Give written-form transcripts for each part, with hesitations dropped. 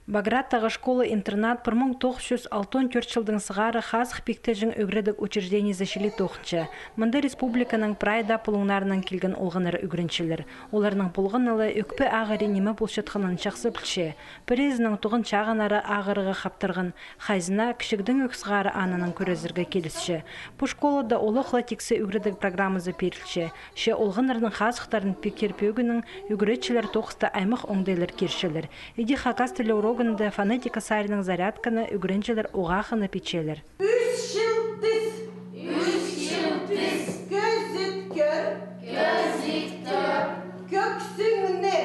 Баграттағы школа-интернат 1964 жылдың сығары хазық пектежін өгредік учреждение зашили тоқынчы. Мұнда республиканың прайда пұлыңларынан келген олғанары үгіріншілер. Оларының пұлғанылы өкпі ағыры немі бұлшытқанын шақсы білші. Бірезінің тұғын чағанары ағырығы қаптырғын, хайзына кішігдің өксіғары анының көрезіргі келісші. Бұ школада олықла тексі үгредік программызы перілші. Ше олғанардың хазықтарын пекерпеугінің үгіретшілер тоқысты аймақ оңдайлар кершілер. Иди хакас тілі урогында фонетика сайының зарядканы үгіріншілер оғақыны печелер. Үш жылтыз, көзіт көр, көксіңні.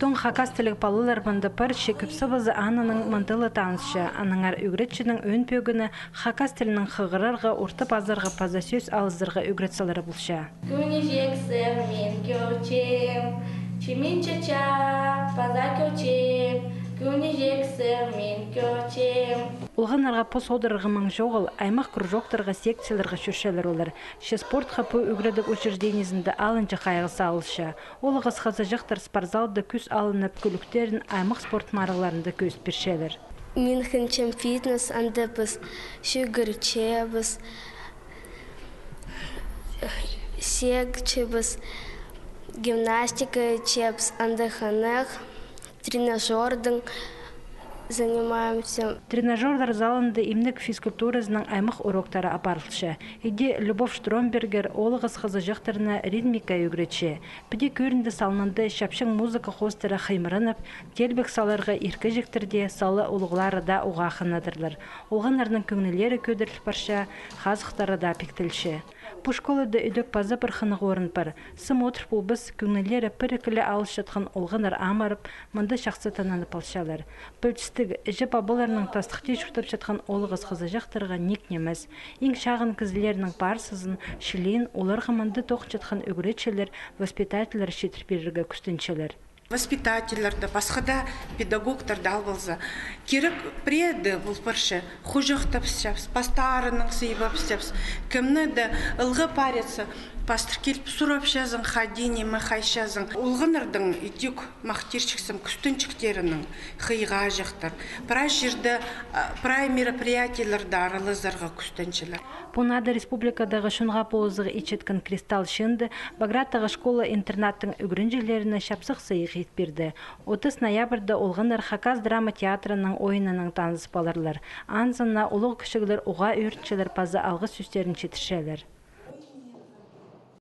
Тон хакас тілік балылар банды паршы көпсібізі анының мандылы танысшы. Аныңар үгіретшінің өн пөгіні хакас тілінің қығырарға, орты базарға пазасөз алыздырға үгіретсалары бұлша. Күні жексім мен көчем, чимин чача, паза көчем, күні жексім мен көчем. Олғанарға пос одырғымың жоғыл, аймақ кружоктарға секцияларға шүршелер олар. Ше спорт қапы үгредік учрежденезінде алынчы қайғысы алышы. Олығыз қазы жақтар спарзалды күз алынып күліктерін аймақ спорт марыларында көз першелер. Мен хынчем фитнес, анда біз шүгірчебіз, секчебіз, гимнастика чебіз, анда ханық, тренажердің занимаемся. Тренажерлар залында имнік физкультурызның аймақ уроктары апарылшы. Иде Любовь Штромбергер олығыз қызы жақтарына ритмика үгретші. Піде көрінді салынынды шапшың музыка хостары қаймырынып, телбек саларға еркі жектерде салы олығылары да уғақынадырлар. Олғанарының көңілері көдіріл барша, қазықтары да пектілші. Бұ школада үдік пазы бір қынығы орын бар. Сым отыр бұл біз көңілері пірікілі алыс жатқан олғанар амарып, мұнда шақсы тананып алшалар. Бөлістігі жіп абыларының тастықте жұқтап жатқан олығыз қызы жақтырға нек неміз. Ең шағын кізілерінің барсызын, шілейін оларға мұнда тоқын жатқан үгіретшілер, воспитателер шетірперігі күстіншілер. Воспитательлерді, басқада педагогтарды албалза. Керек преді бұл бірші, құжықтап сәпс, пастарының сейбап сәпс, кімні де ұлғы пареться, пастыр келіп сұрап шазың, хадине, махай шазың. Олғынырдың етек мақтирчіксім күстінчіктерінің қиға жақтар. Прай жерді, прай мероприятияларды арылызарға күстіншілер. Бұнады республикадағы шынға болызығы ечеткен кристалл шынды Баграттағы школа-интернаттың үгірінжелеріне шапсық сайық етберді. 30 ноябрда олғанар Хакас драма театрының ойынының таныс баларлар. Анзына олық кішігілер оға өртшілер пазы алғы сөстерін четішелер.